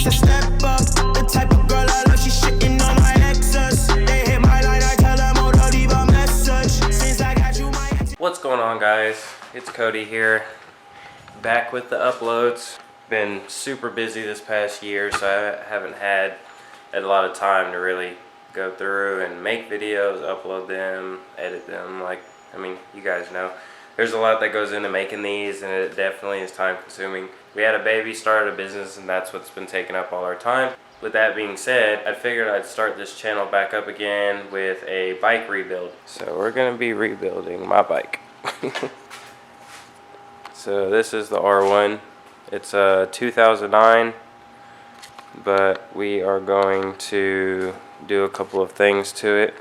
to step up. The type of girl I love, she shitting on my exes. They hit my line, I tell them, oh, to leave a message. Since I got you, my ex. What's going on, guys? It's Cody here, back with the uploads. Been super busy this past year, so I haven't had a lot of time to really go through and make videos, upload them, edit them. Like, I mean, you guys know there's a lot that goes into making these, and it definitely is time consuming. We had a baby, started a business, and that's what's been taking up all our time. With that being said, I figured I'd start this channel back up again with a bike rebuild. So we're gonna be rebuilding my bike. So this is the R1. It's a 2009, but we are going to do a couple of things to it.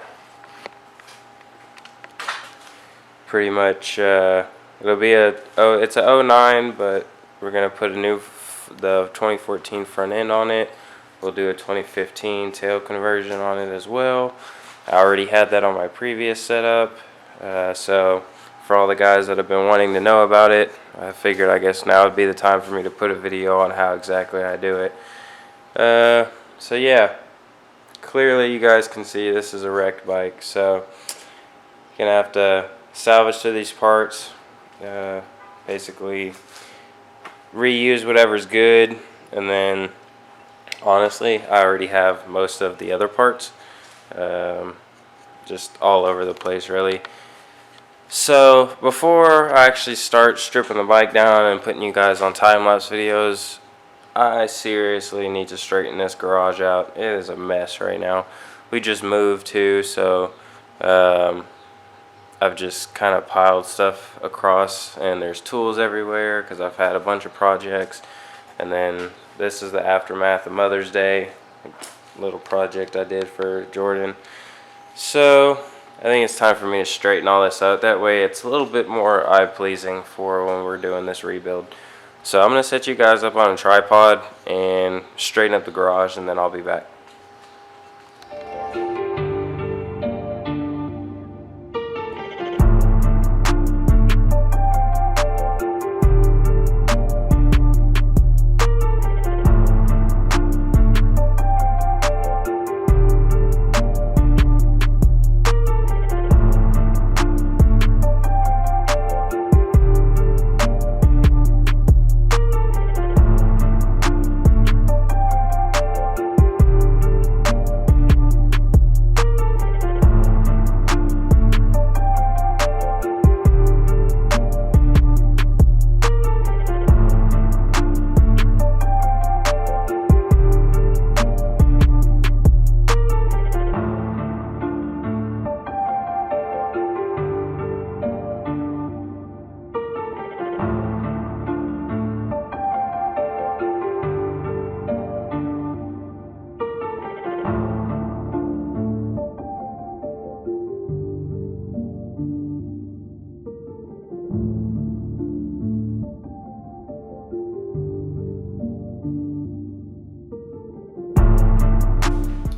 Pretty much, it'll be it's a 09, but we're gonna put the 2014 front end on it. We'll do a 2015 tail conversion on it as well. I already had that on my previous setup, so for all the guys that have been wanting to know about it, I figured I guess now would be the time for me to put a video on how exactly I do it. So yeah, clearly you guys can see this is a wrecked bike, so you're gonna have to salvage to these parts, basically reuse whatever's good, and then honestly I already have most of the other parts, just all over the place really. So before I actually start stripping the bike down and putting you guys on time-lapse videos, I seriously need to straighten this garage out. It is a mess right now. We just moved too, so I've just kind of piled stuff across, and there's tools everywhere because I've had a bunch of projects. And then this is the aftermath of Mother's Day, a little project I did for Jordan. So I think it's time for me to straighten all this out. That way it's a little bit more eye-pleasing for when we're doing this rebuild. So I'm going to set you guys up on a tripod and straighten up the garage, and then I'll be back.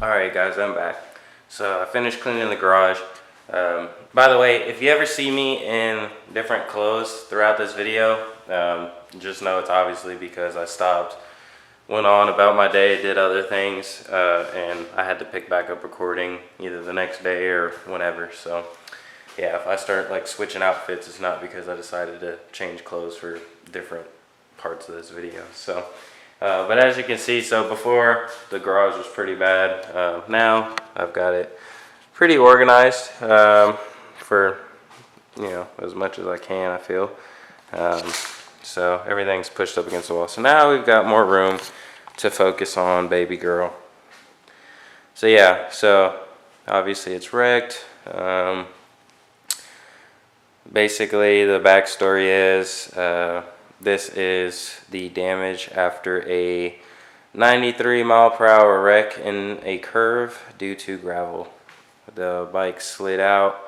Alright guys, I'm back. So I finished cleaning the garage. By the way, if you ever see me in different clothes throughout this video, just know it's obviously because I stopped, went on about my day, did other things, and I had to pick back up recording either the next day or whenever. So yeah, if I start like switching outfits, it's not because I decided to change clothes for different parts of this video. So but as you can see, so before the garage was pretty bad. Now I've got it pretty organized, for, you know, as much as I can, I feel. So everything's pushed up against the wall. So now we've got more room to focus on baby girl. So yeah, so obviously it's wrecked. Basically the backstory is, this is the damage after a 93-mile-per-hour wreck in a curve due to gravel. The bike slid out,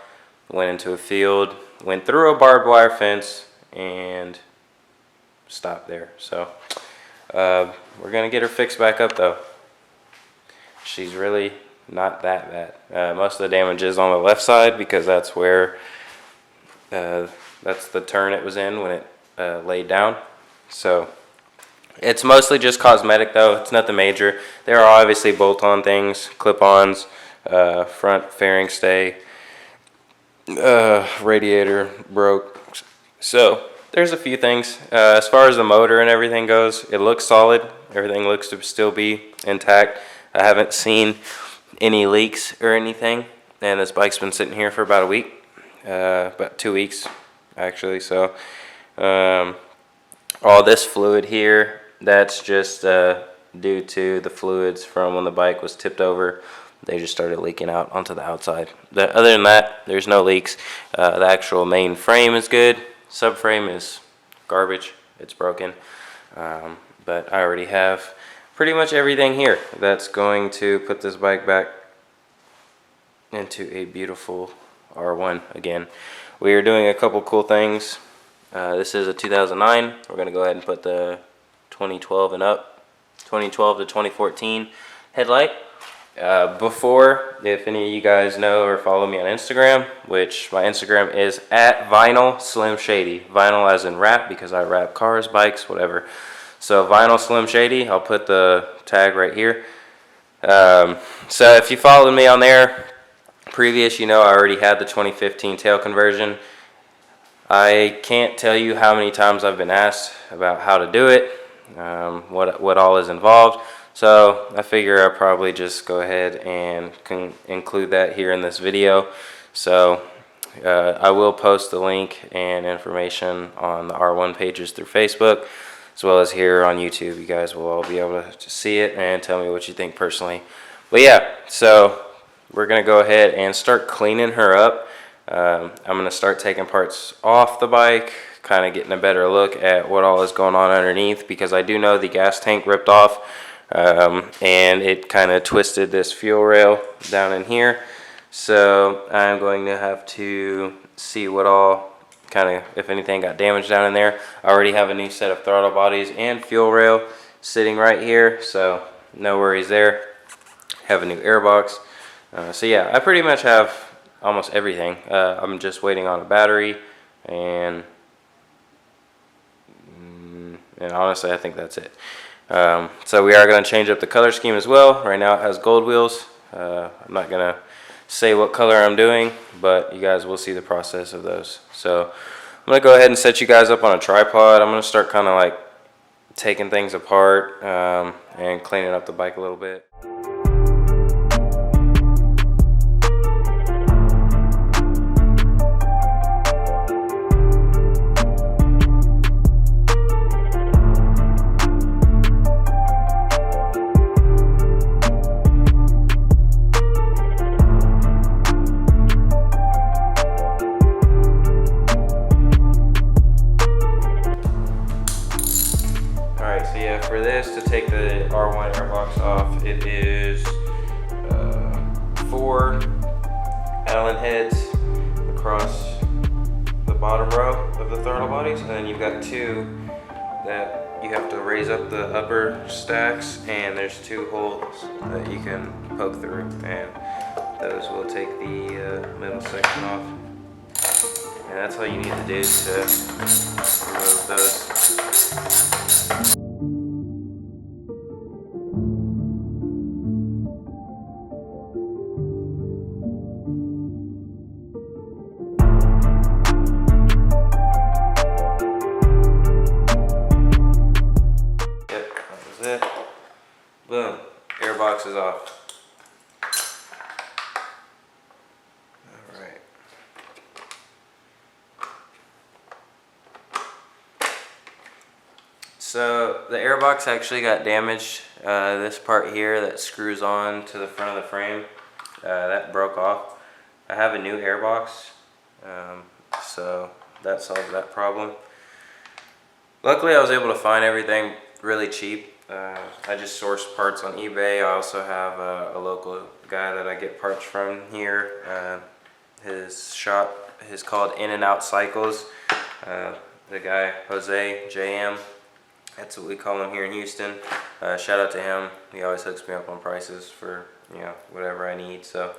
went into a field, went through a barbed wire fence, and stopped there. So we're gonna get her fixed back up though. She's really not that bad. Most of the damage is on the left side because that's where that's the turn it was in when it laid down. So It's mostly just cosmetic though. It's nothing major. There are obviously bolt-on things, clip-ons, front fairing stay, radiator broke. So there's a few things. As far as the motor and everything goes, it looks solid. Everything looks to still be intact. I haven't seen any leaks or anything, and this bike's been sitting here for about a week, about 2 weeks actually. So all this fluid here, that's just due to the fluids from when the bike was tipped over. They just started leaking out onto the outside. Other than that, there's no leaks. The actual main frame is good. Subframe is garbage. It's broken. But I already have pretty much everything here that's going to put this bike back into a beautiful R1 again. We are doing a couple cool things. This is a 2009. We're going to go ahead and put the 2012 and up, 2012 to 2014 headlight. Before, if any of you guys know or follow me on Instagram, which my Instagram is at VinylSlimShady. Vinyl as in rap, because I rap cars, bikes, whatever. So VinylSlimShady, I'll put the tag right here. So if you followed me on there previous, you know I already had the 2015 tail conversion. I can't tell you how many times I've been asked about how to do it, what all is involved. So I figure I'll probably just go ahead and include that here in this video. So I will post the link and information on the R1 pages through Facebook, as well as here on YouTube. You guys will all be able to see it and tell me what you think personally. But yeah, so we're going to go ahead and start cleaning her up. I'm going to start taking parts off the bike, kind of getting a better look at what all is going on underneath, because I do know the gas tank ripped off. And it kind of twisted this fuel rail down in here, so I'm going to have to see what all if anything got damaged down in there. I already have a new set of throttle bodies and fuel rail sitting right here, so no worries there. Have a new airbox. So yeah, I pretty much have almost everything. I'm just waiting on a battery, and honestly I think that's it. So we are going to change up the color scheme as well. Right now it has gold wheels. I'm not going to say what color I'm doing, but you guys will see the process of those. So I'm going to go ahead and set you guys up on a tripod. I'm going to start kind of like taking things apart and cleaning up the bike a little bit. For this, to take the R1 airbox off, it is 4 Allen heads across the bottom row of the throttle bodies, and then you've got 2 that you have to raise up the upper stacks, and there's 2 holes that you can poke through, and those will take the middle section off. And that's all you need to do to remove those. Boom, airbox is off. Alright. So the airbox actually got damaged. This part here that screws on to the front of the frame, that broke off. I have a new airbox, so that solved that problem. Luckily I was able to find everything really cheap. I just sourced parts on eBay. I also have a local guy that I get parts from here. His shop is called In and Out Cycles. The guy, Jose, JM, that's what we call him here in Houston. Shout out to him. He always hooks me up on prices for, you know, whatever I need. So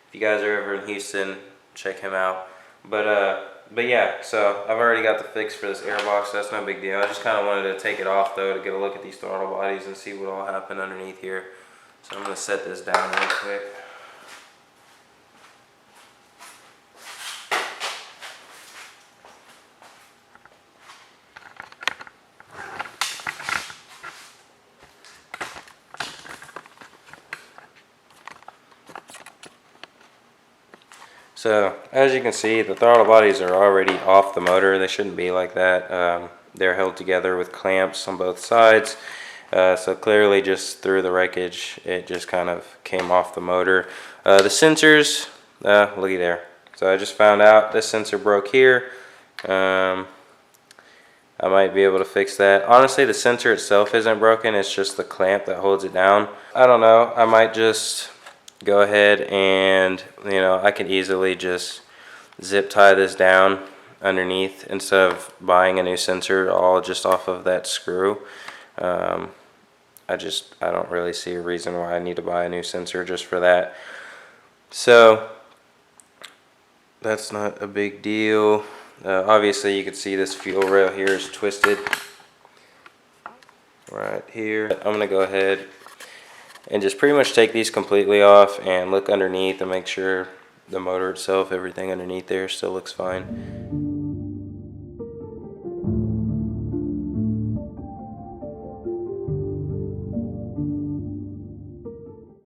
if you guys are ever in Houston, check him out. But But yeah, so I've already got the fix for this airbox, so that's no big deal. I just kind of wanted to take it off though to get a look at these throttle bodies and see what all happened underneath here. So I'm gonna set this down real quick. So as you can see, the throttle bodies are already off the motor. They shouldn't be like that. They're held together with clamps on both sides. So clearly just through the wreckage, it just kind of came off the motor. The sensors, looky there. So I just found out this sensor broke here. I might be able to fix that. Honestly, the sensor itself isn't broken. It's just the clamp that holds it down. I don't know. I might just go ahead and, you know, I can easily just zip tie this down underneath instead of buying a new sensor all just off of that screw. I don't really see a reason why I need to buy a new sensor just for that. So that's not a big deal. Obviously you can see this fuel rail here is twisted right here. I'm gonna go ahead and just pretty much take these completely off and look underneath and make sure the motor itself, everything underneath there still looks fine.